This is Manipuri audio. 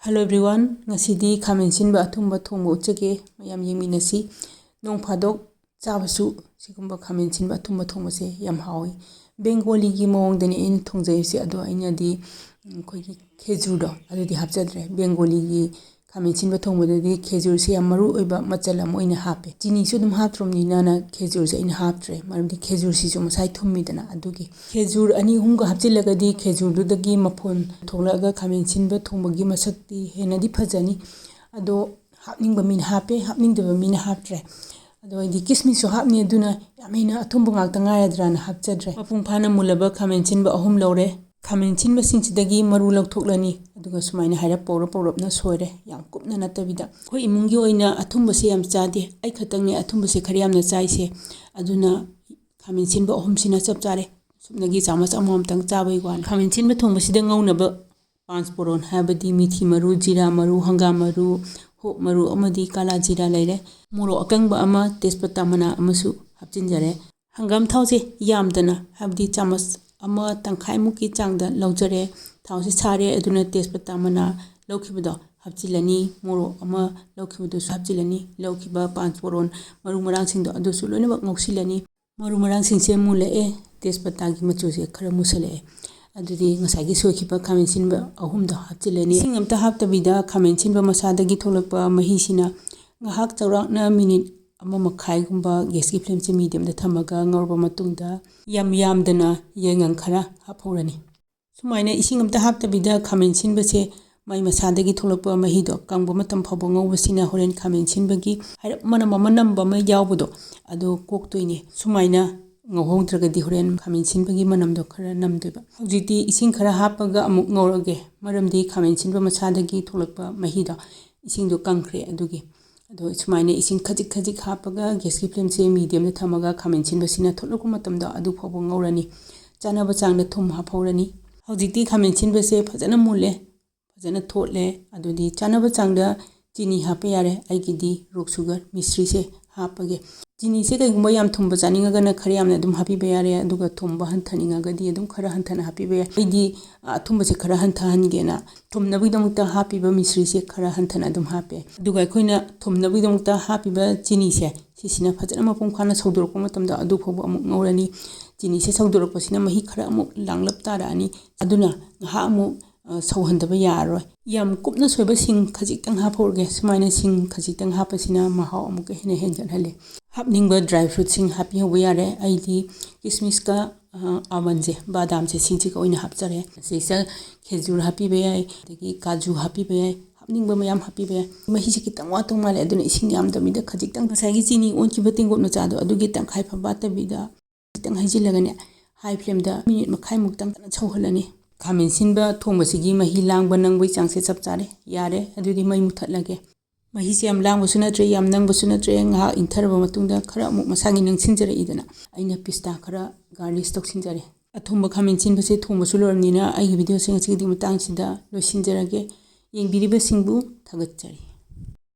Hello everyone, ngasidi khamen sinba athumba thongba uchage mayam yengminasi nong phadok chabasu sigumba khamen sinba athumba thongba yam hawi Bengali gi mawong dani in thongjai se ado aina di khoi gi khejur do ado di hapchadre Bengali gi khamen sinba thongba di khejur se yam maru oiba machal am oina hape chini su dum haptrom ni na khejur se ina haptre marum di khejur si su masai thummi dana adugi khejur ani humga hapchilaga di khejur du dagi mapon tholaga khamen sinba thongba gi masakti hena di phajani ado hapning ba min hape hapning de ba min haptre ado di kismis so hapni aduna yamena athumbu ngakta ngayadra na hapchadre mapung phana mulaba khamen sinba ahum lore khamen sinba singchidagi maru lakthoklani aduga sumaina haira porop na soire yam kupna natabida khoi imungi oina athumba se yam chade ai khatangni athumba se khari yamna chaise aduna khamen sinba ahum sina chapchare subnagi chamas amom tang chabai wan khamen sinba thongba sida ngaunaba पांच पोरोन हाबदी मिथि मरु जीरा मरु हंगाम मरु होप मरु अमदी काला जीरा लेरे मोरो अकंगबा अमा तेजपत्ता मना अमसु हपचिनजरे हंगाम थाउसे यामदना हाबदी चामच अमा तंखाय मुकी चांगदा लौजरे थाउसे सारे अदुना तेजपत्ता मना लौखिबदो हपचिलनी मोरो अमा लौखिबदो हपचिलनी लौखिबा पांच पोरोन मरु मरांग सिंगदो अदुसु लोइनबक ngौसिलनी मरु मरांग सिंगसे मुलेए तेजपत्ता गी मचुसे खरा मुसले अदुदी ngसागी सोखिबा khamen sinba ahumda hapchilani sing amta haptabida khamen sinba masadagi tholakpa mahisina ngahak chawrakna minute ama makhai gumba gas ki flame se medium da thamaga ngorba matungda yamdana yengang khara haphorani sumaina ising amta haptabida khamen sinba se mai masadagi tholakpa mahido kangba matam phabo ngawbasina horen khamen sinba gi hairap manam ba ma yawbudo ado koktoine sumaina ngahongdragadi horen khamen sinbagi manamdo khara namdeba hojiti ising khara hapaga amuk ngorage maramdi khamen sinba masadagi tholakpa mahida ising do kangkhre adugi ado sumaina ising khajik hapaga gas ki flame se medium da thamaga khamen sinba sina tholakku matamda adu phobo ngorani chanaba changda thum haphorani hojiti khamen sinba se phajana mulle phajana thotle adudi chanaba changda chini hape yare aigidi rock sugar misri se hapage chini se kai gumba yam thumba chaninga na khari yamna dum happy be yare aduga thumba hanthani ga di dum khara hanthana happy be idi thumba se khara hantha hangena thumna bi dum ta happy ba misri se khara hanthana dum hape aduga khoina thumna bi dum ta happy ba chini se sisina phajana mapum khana sodor ko matam da adu phobo amuk ngorani chini se sodor ko sina mahi khara amuk langlap tarani aduna ha amuk sauhandaba yaroi yam kupna soiba sing khajitang haphorge sumaina sing khajitang hapasina mahaw amuka hena henjanhale hapningba dry fruit sing happy hoba yare aidi kismis ka almond je badam je singchi ka oina hapchare seisa khejur happy be ai degi kaju happy be ai hapningba mayam happy be mahi se kitang wa tong male aduna ising yam damida khajitang kasagi chini onki batingop no chado adugi tang khai pha bata bida kitang hajilagane high flame da minute makhai muktang chauhalani khamen sinba thongbasigi mahi langba nangbai changse chapchare yare adudi mai muthatlage mahi se yam langba sunatre yam nangba sunatre nga intharba matungda khara muk masangi nangsinjare idana aina pista khara garnish toksinjare athumba khamen sinba se thongba sulornina ai video singa sigidi matang sida losinjarage yengbiriba singbu thagatchari